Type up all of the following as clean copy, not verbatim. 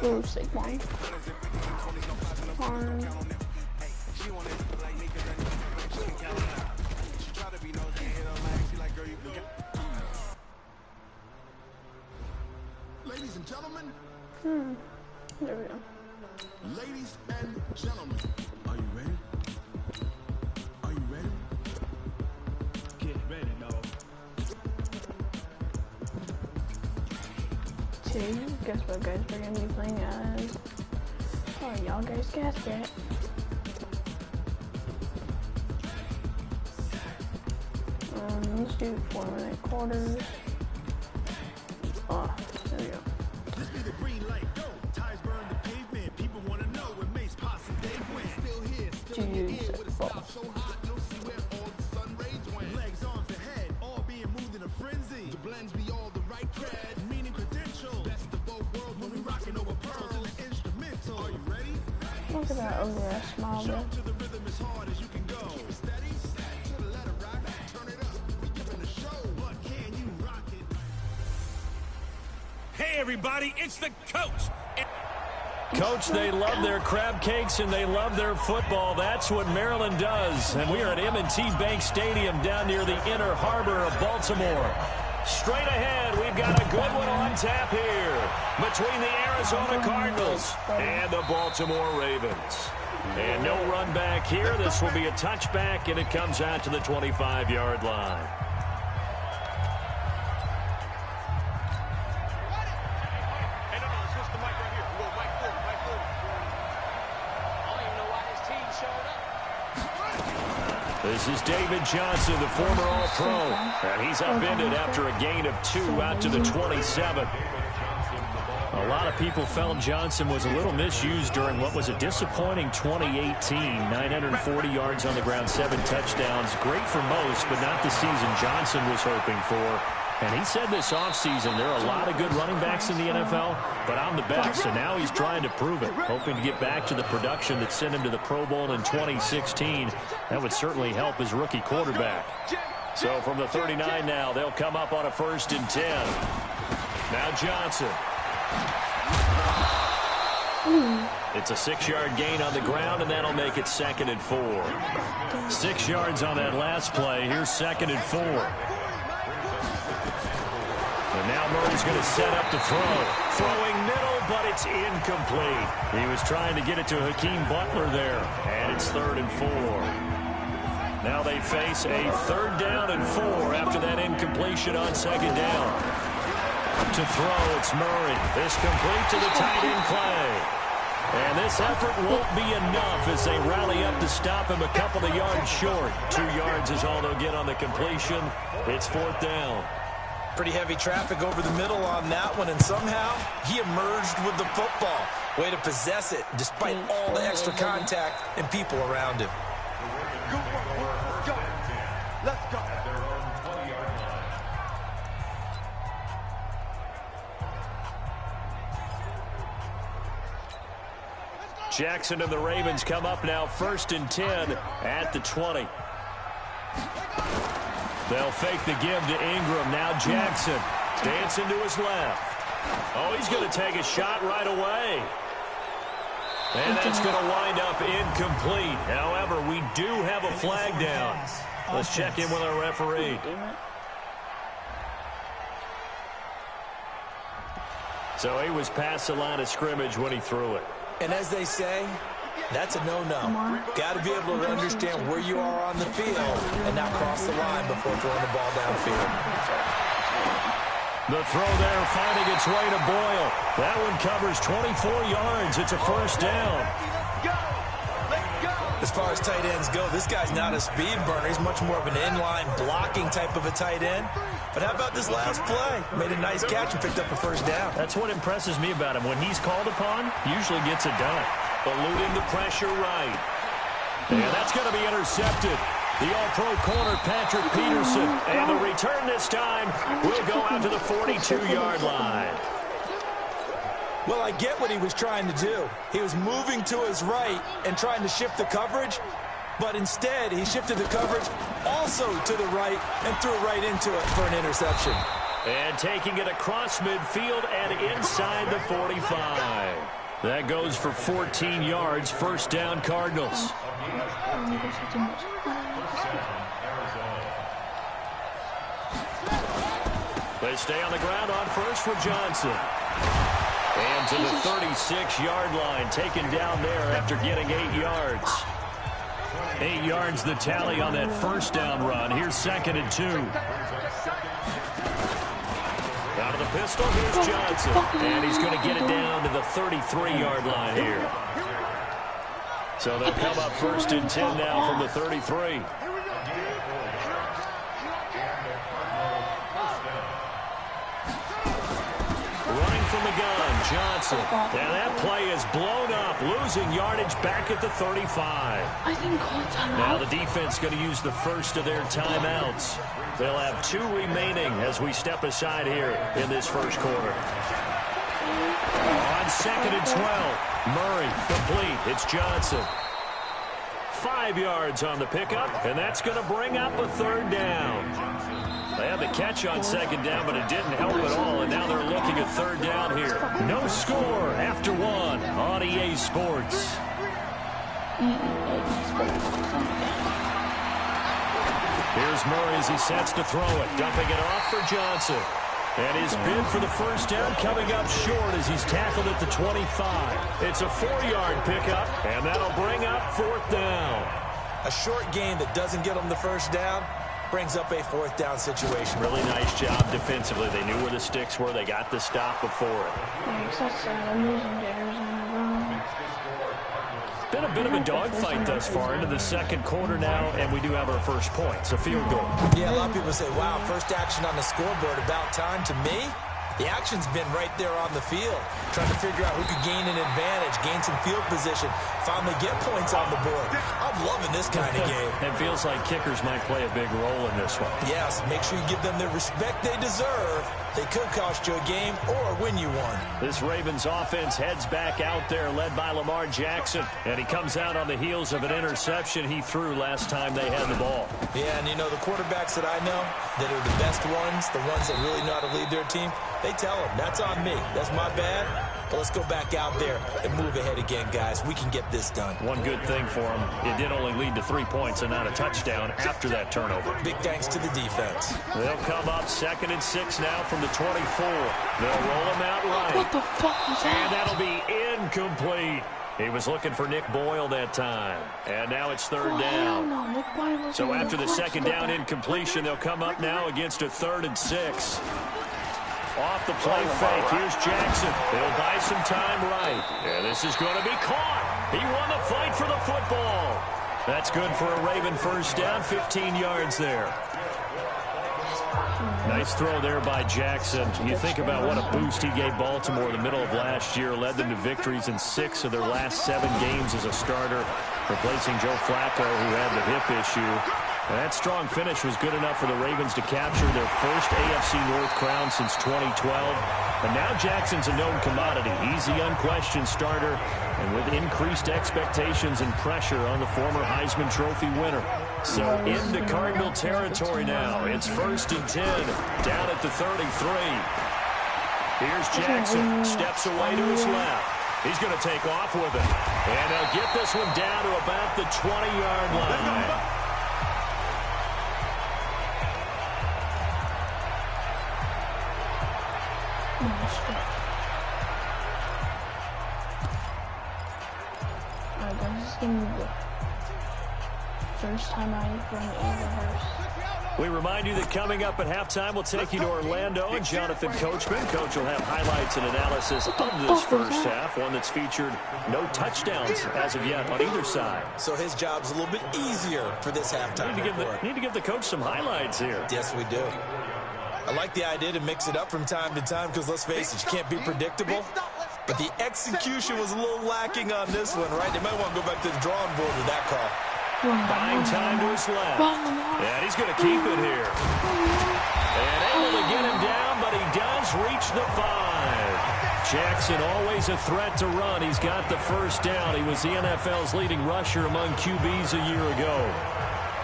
Ooh, Saquon. Ladies and gentlemen. There we go. Ladies and gentlemen. Are you ready? Are you ready? Get ready, dog. Guess what, guys? We're gonna be playing as. Oh, y'all guys guessed it. Let's do 4-minute quarters. Oh, there we go. This be the green light. Go. Ties burn the pavement. People want to know when Mace Posse Dave went. Still here. Still here with a style so hot. No see where all the sun rays went. Legs, arms, and head. All being moved in a frenzy. The blends be all the right cred. Meaning credentials. Best of both worlds when we rocking over pearls in the instrumental. Are you ready? Look at that ugly ass smile, bro. To the rhythm as hard as you can go. Keep it steady. Let it rock. Turn it up. We giving a show. But can you rock it? Hey, everybody, it's the coach. Coach, they love their crab cakes and they love their football. That's what Maryland does. And we are at M&T Bank Stadium down near the inner harbor of Baltimore. Straight ahead, we've got a good one on tap here between the Arizona Cardinals and the Baltimore Ravens. And no run back here. This will be a touchback, and it comes out to the 25-yard line. This is David Johnson, the former All-Pro, and he's upended after a gain of 2 out to the 27. A lot of people felt Johnson was a little misused during what was a disappointing 2018. 940 yards on the ground, 7 touchdowns. Great for most, but not the season Johnson was hoping for. And he said this offseason there are a lot of good running backs in the NFL, but I'm the best. And now he's trying to prove it, hoping to get back to the production that sent him to the Pro Bowl in 2016. That would certainly help his rookie quarterback. So from the 39 now, they'll come up on a 1st and 10. Now Johnson. It's a 6-yard gain on the ground, and that'll make it 2nd and 4. 6 yards on that last play. Here's 2nd and 4. And now Murray's going to set up to throw. Throwing middle, but it's incomplete. He was trying to get it to Hakeem Butler there, and it's 3rd and 4. Now they face a 3rd down and 4 after that incompletion on 2nd down. To throw, it's Murray. This complete to the tight end Clay. And this effort won't be enough as they rally up to stop him a couple of yards short. 2 yards is all they'll get on the completion. It's 4th down. Pretty heavy traffic over the middle on that one, and somehow he emerged with the football. Way to possess it despite all the extra contact and people around him. Let's go. Jackson and the Ravens come up now 1st and 10 at the 20. They'll fake the give to Ingram. Now Jackson dancing to his left. Oh, he's going to take a shot right away. And that's going to wind up incomplete. However, we do have a flag down. Let's check in with our referee. So he was past the line of scrimmage when he threw it. And as they say, that's a no-no. Got to be able to understand where you are on the field and not cross the line before throwing the ball downfield. The throw there finding its way to Boyle. That one covers 24 yards. It's a 1st down. As far as tight ends go, this guy's not a speed burner. He's much more of an inline blocking type of a tight end. But how about this last play? Made a nice catch and picked up a 1st down. That's what impresses me about him. When he's called upon, usually gets it done. Eluding the pressure right. And that's going to be intercepted. The All-Pro corner, Patrick Peterson. And the return this time will go out to the 42-yard line. Well, I get what he was trying to do. He was moving to his right and trying to shift the coverage, but instead he shifted the coverage also to the right and threw right into it for an interception. And taking it across midfield and inside the 45. That goes for 14 yards, first down Cardinals. They stay on the ground on first with Johnson. And to the 36-yard line, taken down there after getting 8 yards. 8 yards the tally on that first down run. Here's 2nd and 2. Out of the pistol, here's Johnson. And he's going to get it down to the 33-yard line here. So they'll come up 1st and 10 now from the 33. Running from the gun, Johnson. And that play is blown up, losing yardage back at the 35. I didn't call timeout. Now the defense going to use the first of their timeouts. They'll have 2 remaining as we step aside here in this first quarter. On 2nd and 12, Murray complete. It's Johnson. 5 yards on the pickup, and that's going to bring up a 3rd down. They had the catch on 2nd down, but it didn't help at all, and now they're looking at 3rd down here. No score after 1 on EA Sports. Here's Murray as he sets to throw it, dumping it off for Johnson. And his bid for the first down coming up short as he's tackled at the 25. It's a 4-yard pickup, and that'll bring up 4th down. A short gain that doesn't get them the first down brings up a 4th down situation. Really nice job defensively. They knew where the sticks were. They got the stop before it. I'm losing to Arizona. Been a bit of a dogfight thus far into the 2nd quarter now, and we do have our first points, a field goal. Yeah, a lot of people say, wow, first action on the scoreboard, about time. To me, the action's been right there on the field, trying to figure out who could gain an advantage, gain some field position, finally get points on the board. I'm loving this kind of game. It feels like kickers might play a big role in this one. Yes, make sure you give them the respect they deserve. They could cost you a game or win you one. This Ravens offense heads back out there, led by Lamar Jackson. And he comes out on the heels of an interception he threw last time they had the ball. Yeah, and you know, the quarterbacks that I know that are the best ones, the ones that really know how to lead their team, they tell them, that's on me. That's my bad. But let's go back out there and move ahead again, guys. We can get this done. One good thing for him, it did only lead to 3 points and not a touchdown after that turnover. Big thanks to the defense. They'll come up 2nd and 6 now from the 24. They'll roll him out right. What the fuck was that? And that'll be incomplete. He was looking for Nick Boyle that time. And now it's 3rd down. No, Nick Boyle was So after the 2nd down incompletion, they'll come up now against a 3rd and 6. Off the play fake, here's Jackson. He'll buy some time right. Yeah, this is going to be caught. He won the fight for the football. That's good for a Raven first down, 15 yards there. Nice throw there by Jackson. You think about what a boost he gave Baltimore in the middle of last year, led them to victories in 6 of their last 7 games as a starter, replacing Joe Flacco, who had the hip issue. And that strong finish was good enough for the Ravens to capture their first AFC North crown since 2012. And now Jackson's a known commodity. He's the unquestioned starter, and with increased expectations and pressure on the former Heisman Trophy winner. So into Cardinal territory now. It's 1st and 10, down at the 33. Here's Jackson, steps away to his left. He's going to take off with it. And they'll get this one down to about the 20-yard line. Alright guys, this is gonna be the first time I run a reverse. We remind you that coming up at halftime, we'll take you to Orlando and Jonathan Coachman. Coach will have highlights and analysis of this first half, one that's featured no touchdowns as of yet on either side. So his job's a little bit easier for this halftime. Need to give the coach some highlights here. Yes, we do. I like the idea to mix it up from time to time because, let's face it, you can't be predictable. But the execution was a little lacking on this one, right? They might want to go back to the drawing board with that call. Buying time to his left. And he's going to keep it here. And able to get him down, but he does reach the 5. Jackson always a threat to run. He's got the first down. He was the NFL's leading rusher among QBs a year ago.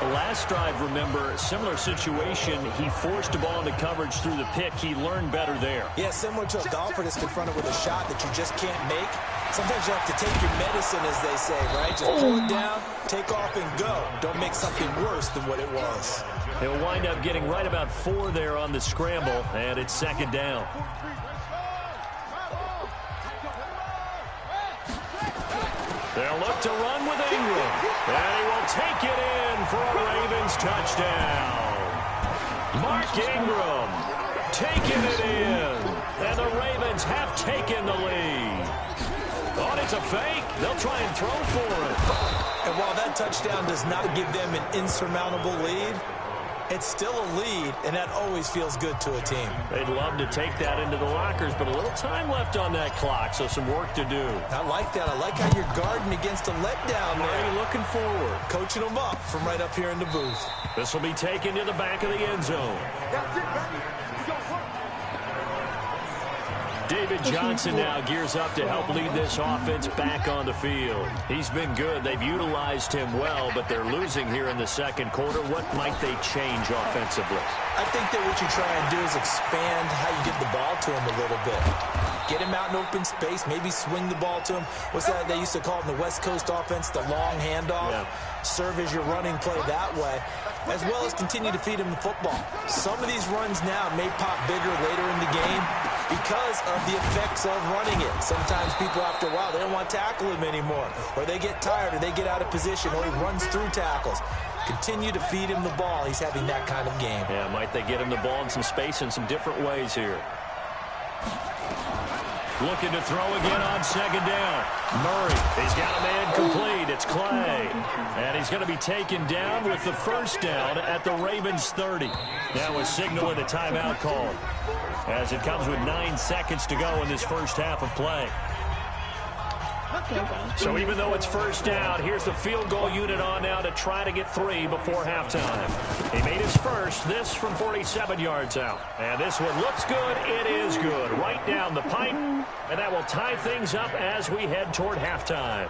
The last drive, remember, similar situation. He forced the ball into coverage through the pick. He learned better there. Yeah, similar to a golfer that's confronted with a shot that you just can't make. Sometimes you have to take your medicine, as they say, right? Just pull it down, take off, and go. Don't make something worse than what it was. He'll wind up getting right about 4 there on the scramble, and it's second down. They'll look to run with Ingram, and he will take it in for a Ravens touchdown. Mark Ingram taking it in, and the Ravens have taken the lead. Oh, it's a fake. They'll try and throw for it. And while that touchdown does not give them an insurmountable lead, it's still a lead, and that always feels good to a team. They'd love to take that into the lockers, but a little time left on that clock, so some work to do. I like that. I like how you're guarding against a letdown there. Already looking forward. Coaching them up from right up here in the booth. This will be taken to the back of the end zone. David Johnson now gears up to help lead this offense back on the field. He's been good. They've utilized him well, but they're losing here in the second quarter. What might they change offensively? I think that what you try and do is expand how you get the ball to him a little bit. Get him out in open space, maybe swing the ball to him. What's that they used to call it in the West Coast offense, the long handoff? Yeah. Serve as your running play that way, as well as continue to feed him the football. Some of these runs now may pop bigger later in the game because of the effects of running it. Sometimes people, after a while, they don't want to tackle him anymore, or they get tired, or they get out of position, or he runs through tackles. Continue to feed him the ball. He's having that kind of game. Yeah, might they get him the ball in some space in some different ways here. Looking to throw again on second down. Murray, he's got a man complete. It's Clay. And he's going to be taken down with the first down at the Ravens 30. Now a signal and a timeout call, as it comes with 9 seconds to go in this first half of play. So even though it's first down, here's the field goal unit on now to try to get 3 before halftime. He made his first, this from 47 yards out. And this one looks good. It is good. Right down the pipe. And that will tie things up as we head toward halftime.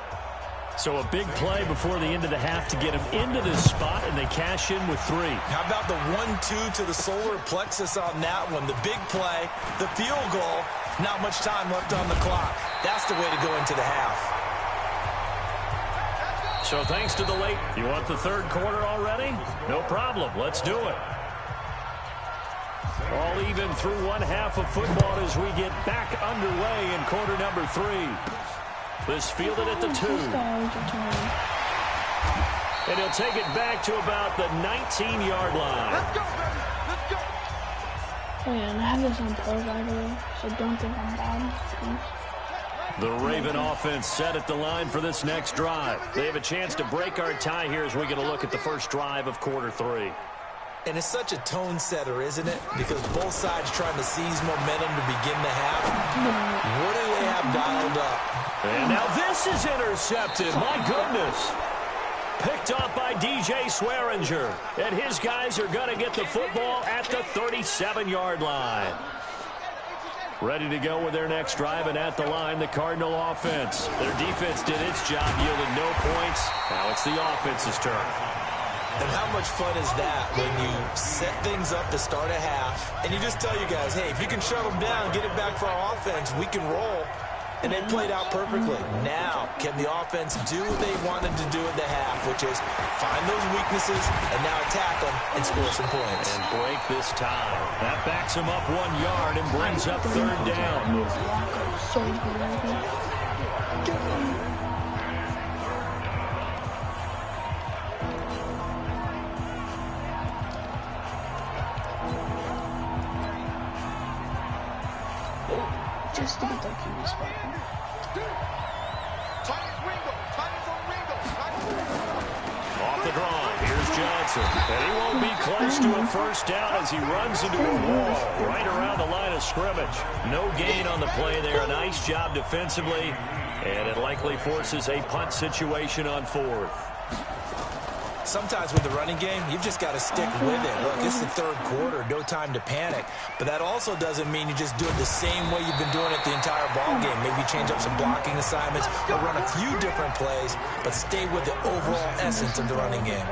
So a big play before the end of the half to get him into this spot, and they cash in with 3. How about the 1-2 to the solar plexus on that one? The big play, the field goal, not much time left on the clock. That's the way to go into the half. So thanks to the late, you want the third quarter already? No problem. Let's do it. All even through one half of football as we get back underway in quarter number 3. This fielded at the 2. And he'll take it back to about the 19-yard line. Let's go, baby. Let's go. Oh, yeah, and I have this on pro, by the way, so don't think I'm bad. The Raven offense set at the line for this next drive. They have a chance to break our tie here as we get a look at the first drive of quarter 3. And it's such a tone setter, isn't it? Because both sides trying to seize momentum to begin the half. What do they have dialed up? And now this is intercepted. My goodness. Picked off by DJ Swearinger. And his guys are going to get the football at the 37-yard line. Ready to go with their next drive, and at the line, the Cardinal offense. Their defense did its job, yielded no points. Now it's the offense's turn. And how much fun is that when you set things up to start a half, and you just tell you guys, hey, if you can shut them down, get it back for our offense, we can roll. And they played out perfectly. Now, can the offense do what they wanted to do at the half, which is find those weaknesses and now attack them and score some points. And break this tie. That backs them up 1 yard and brings up third down. Just to get the QB spot. Off the draw, here's Johnson. And he won't be close to a first down as he runs into a wall right around the line of scrimmage. No gain on the play there. A nice job defensively. And it likely forces a punt situation on 4th. sometimes with the running game, you've just got to stick with it. Look, it's the third quarter, no time to panic. But that also doesn't mean you just do it the same way you've been doing it the entire ball game. Maybe change up some blocking assignments or run a few different plays, but stay with the overall essence of the running game.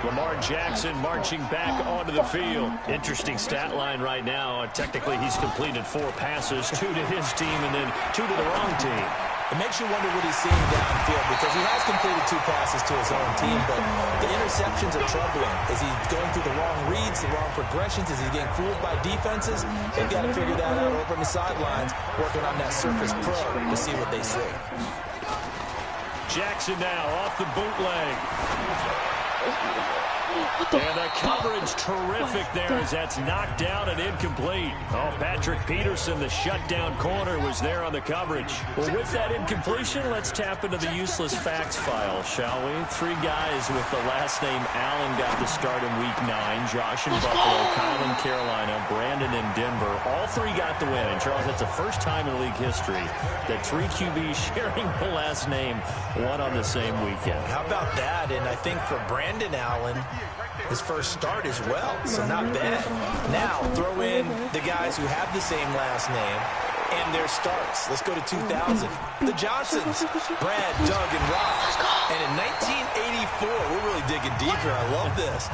Lamar Jackson marching back onto the field. Interesting stat line right now. Technically, he's completed 4 passes, 2 to his team and then 2 to the wrong team. It makes you wonder what he's seeing downfield because he has completed 2 passes to his own team, but the interceptions are troubling. Is he going through the wrong reads, the wrong progressions? Is he getting fooled by defenses? They've got to figure that out over on the sidelines, working on that Surface Pro to see what they see. Jackson now off the bootleg. And the coverage terrific there as that's knocked down and incomplete. Oh, Patrick Peterson, the shutdown corner, was there on the coverage. Well, with that incompletion, let's tap into the useless facts file, shall we? 3 guys with the last name Allen got the start in Week 9. Josh in Buffalo, Kyle in Carolina, Brandon in Denver. All 3 got the win. And, Charles, that's the first time in league history that 3 QBs sharing the last name won on the same weekend. How about that? And I think for Brandon Allen, his first start as well, so not bad. Now, throw in the guys who have the same last name and their starts. Let's go to 2000. The Johnsons, Brad, Doug, and Rob. And in 1984, we're really digging deep here. I love this.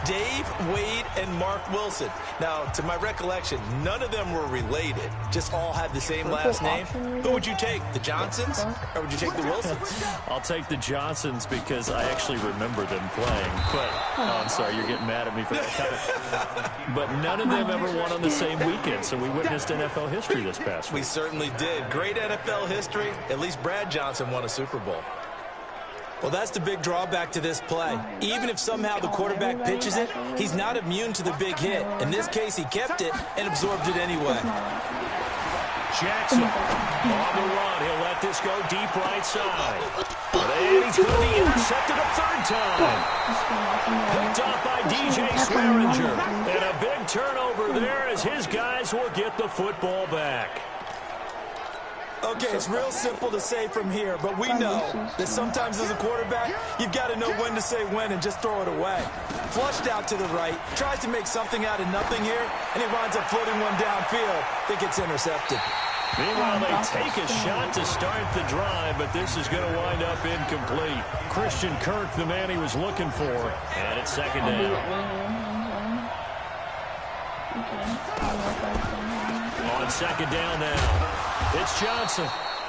Dave, Wade, and Mark Wilson. Now, to my recollection, none of them were related. Just all had the same last name. Who would you take, the Johnsons, or would you take the Wilsons? I'll take the Johnsons because I actually remember them playing. But, oh, I'm sorry, you're getting mad at me for that comment. But none of them ever won on the same weekend, so we witnessed NFL history this past week. We certainly did. Great NFL history. At least Brad Johnson won a Super Bowl. Well, that's the big drawback to this play. Even if somehow the quarterback pitches it, he's not immune to the big hit. In this case, he kept it and absorbed it anyway. Jackson on the run. He'll let this go deep right side. And he's going to be intercepted a 3rd time. Picked off by DJ Swearinger. And a big turnover there as his guys will get the football back. Okay, it's real simple to say from here, but we know that sometimes as a quarterback, you've got to know when to say when and just throw it away. Flushed out to the right, tries to make something out of nothing here, and he winds up floating one downfield that gets intercepted. Meanwhile, they take a shot to start the drive, but this is going to wind up incomplete. Christian Kirk, the man he was looking for, and it's 2nd down. On 2nd down now. It's Johnson,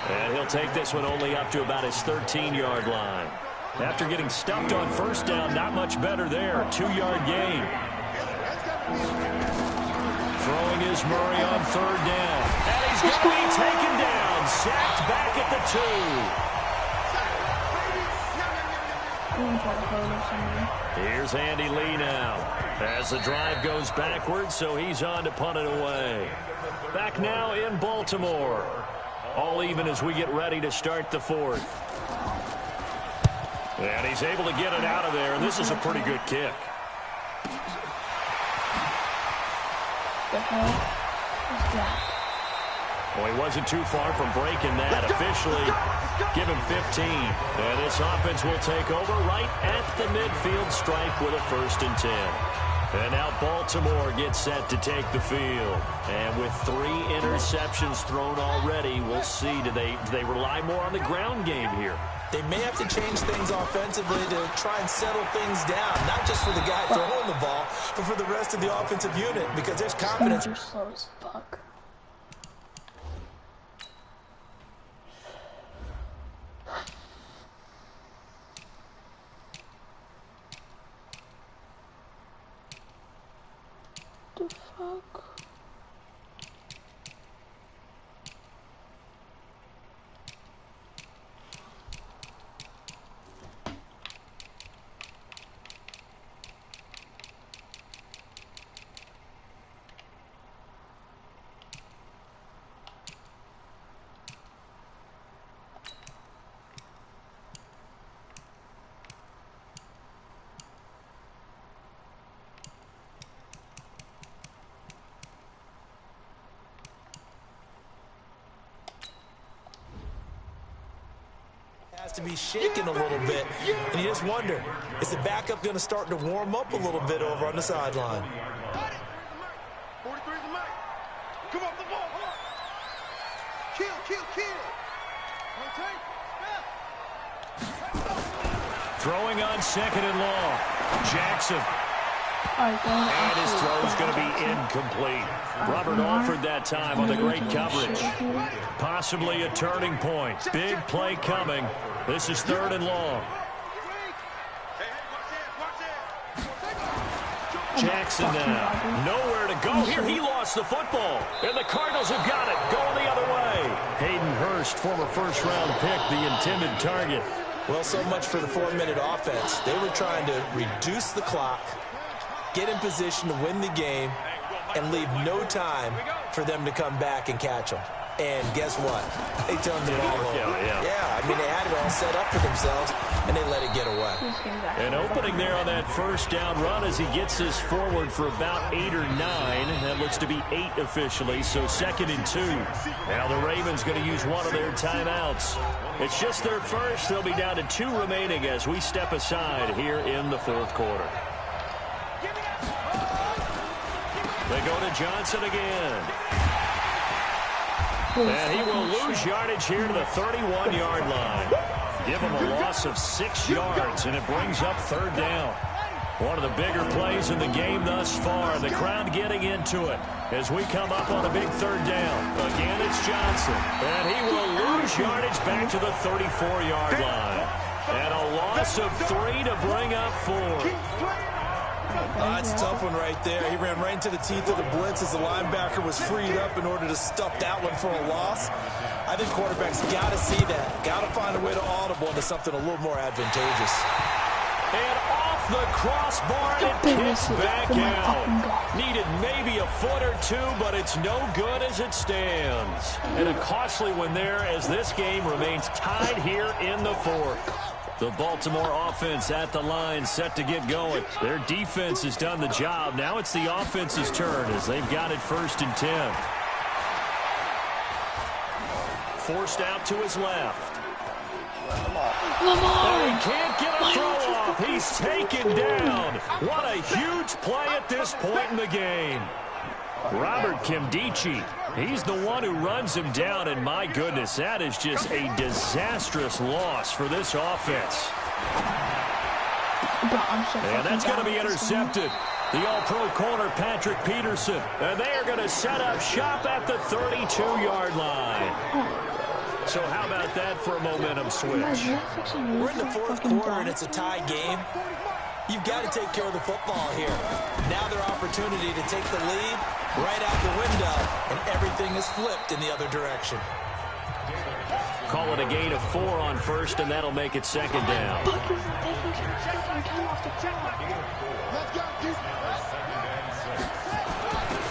and he'll take this one only up to about his 13-yard line. After getting stuffed on 1st down, not much better there. 2-yard gain. Throwing is Murray on 3rd down. And he's going to be taken down, sacked back at the 2. Here's Andy Lee now. As the drive goes backwards, so he's on to punt it away. Back now in Baltimore. All even as we get ready to start the 4th. And he's able to get it out of there, and this is a pretty good kick. Well, he wasn't too far from breaking that. Officially, give him 15. And this offense will take over right at the midfield stripe with a 1st and 10. And now Baltimore gets set to take the field. And with 3 interceptions thrown already, we'll see. Do they rely more on the ground game here? They may have to change things offensively to try and settle things down. Not just for the guy throwing the ball, but for the rest of the offensive unit, because there's confidence. You're slow as fuck. The fuck? has to be shaken a little bit. And you just wonder, is the backup going to start to warm up a little bit over on the sideline? 43's the mic. Come off the ball. Kill. Throwing on 2nd and long. Jackson. And his throw is going to be incomplete. Robert Alford that time on the great coverage. Possibly a turning point. Big play coming. This is 3rd and long. Jackson now. Nowhere to go here. He lost the football. And the Cardinals have got it. Going the other way. Hayden Hurst, former first-round pick, the intended target. Well, so much for the 4-minute offense. They were trying to reduce the clock, get in position to win the game, and leave no time for them to come back and catch them. And guess what? They turned the ball over. Yeah, I mean, they had it all set up for themselves, and they let it get away. An opening there on that first down run as he gets this forward for about 8 or 9. That looks to be 8 officially, so 2nd and 2. Now the Ravens going to use one of their timeouts. It's just their first. They'll be down to 2 remaining as we step aside here in the 4th quarter. They go to Johnson again. And he will lose yardage here to the 31-yard line. Give him a loss of 6 yards, and it brings up 3rd down. One of the bigger plays in the game thus far. The crowd getting into it as we come up on a big 3rd down. Again, it's Johnson. And he will lose yardage back to the 34-yard line. And a loss of 3 to bring up 4. That's a tough one right there. He ran right into the teeth of the blitz as the linebacker was freed up in order to stuff that one for a loss. I think quarterbacks got to see that. Got to find a way to audible into something a little more advantageous. And off the crossbar, and it kicks back out. Needed maybe a foot or 2, but it's no good as it stands. And a costly one there as this game remains tied here in the 4th. The Baltimore offense at the line, set to get going. Their defense has done the job. Now it's the offense's turn as they've got it 1st and 10. Forced out to his left. And he can't get a throw off. He's taken down. What a huge play at this point in the game. Robert Nkemdiche, he's the one who runs him down, and my goodness, that is just a disastrous loss for this offense. And that's going to be intercepted. The all-pro corner, Patrick Peterson. And they are going to set up shop at the 32-yard line. So how about that for a momentum switch? We're in the 4th quarter, and it's a tie game. You've got to take care of the football here. Now their opportunity to take the lead right out the window, and everything is flipped in the other direction. Call it a gain of 4 on 1st, and that'll make it 2nd down.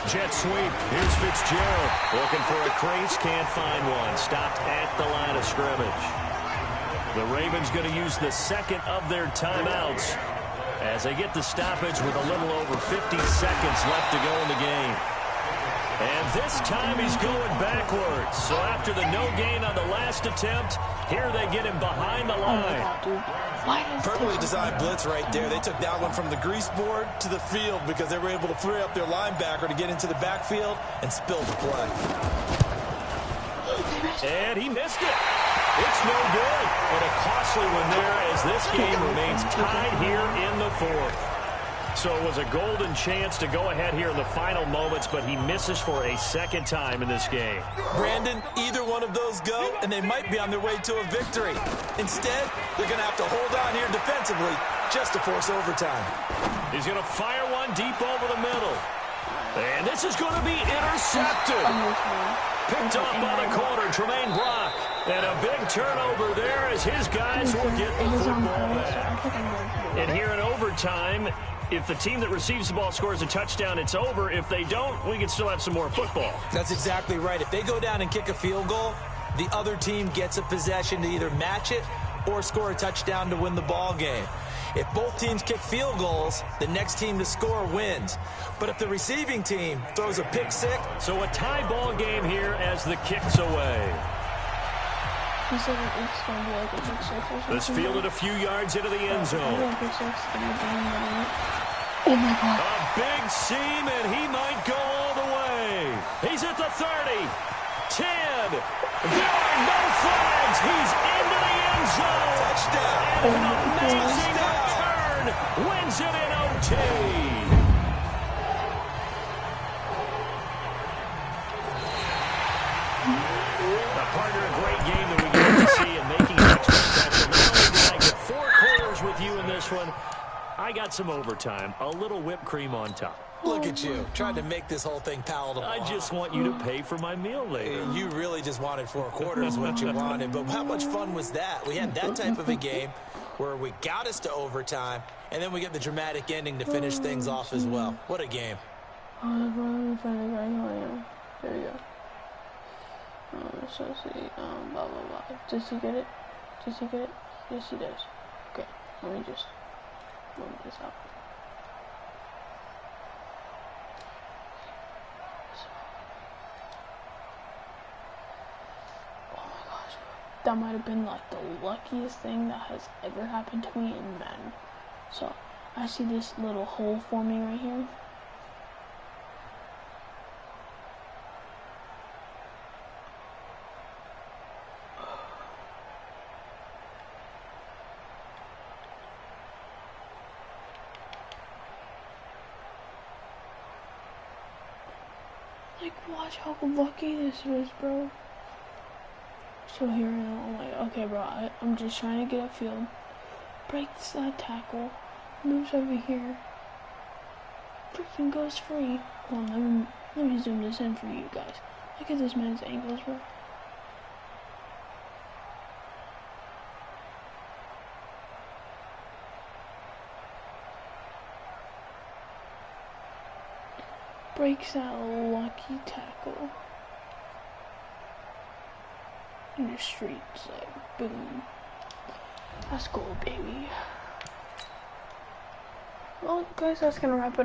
Jet sweep. Here's Fitzgerald. Looking for a crease. Can't find one. Stopped at the line of scrimmage. The Ravens going to use the 2nd of their timeouts as they get the stoppage with a little over 50 seconds left to go in the game. And this time he's going backwards. So after the no gain on the last attempt, here they get him behind the line. Perfectly designed blitz right there. They took that one from the grease board to the field because they were able to free up their linebacker to get into the backfield and spill the play. And he missed it. It's no good. And a costly one there as this game remains tied here in the 4th. So it was a golden chance to go ahead here in the final moments, but he misses for a 2nd time in this game. Brandon, either one of those go, and they might be on their way to a victory. Instead, they're going to have to hold on here defensively just to force overtime. He's going to fire one deep over the middle. And this is going to be intercepted. Picked up by the corner, Tremaine Brock. And a big turnover there as his guys will get the football back. And here in overtime, if the team that receives the ball scores a touchdown, it's over. If they don't, we can still have some more football. That's exactly right. If they go down and kick a field goal, the other team gets a possession to either match it or score a touchdown to win the ball game. If both teams kick field goals, the next team to score wins. But if the receiving team throws a pick six... So a tie ball game here as the kick's away. He said it's going to be like a big six or something. It's fielded a few yards into the end zone. Oh my God. A big seam, and he might go all the way. He's at the 30, 10. There are no flags. He's into the end zone. Touchdown. And an amazing return wins it in OT. Partner, a great game that we get to see and making it extra special. Not only did I get 4 quarters with you in this one, I got some overtime, a little whipped cream on top. Look at you, trying to make this whole thing palatable. I just want you to pay for my meal later. You really just wanted 4 quarters, what you wanted. But how much fun was that? We had that type of a game where we got us to overtime, and then we get the dramatic ending to finish things off as well. What a game. There we go. So let's see, blah, blah, blah. Does he get it? Does he get it? Yes, he does. Okay, let me just move this up. Oh my gosh, that might have been like the luckiest thing that has ever happened to me in Madden. So, I see this little hole forming right here. Like, watch how lucky this was, bro. So here I'm like, okay, bro, I'm just trying to get upfield. Breaks that tackle. Moves over here. Freaking goes free. Hold on, let me zoom this in for you guys. Look at this man's angles, bro. Breaks that lucky tackle in the streets, like boom. Let's go, baby. Well, guys, that's gonna wrap it up.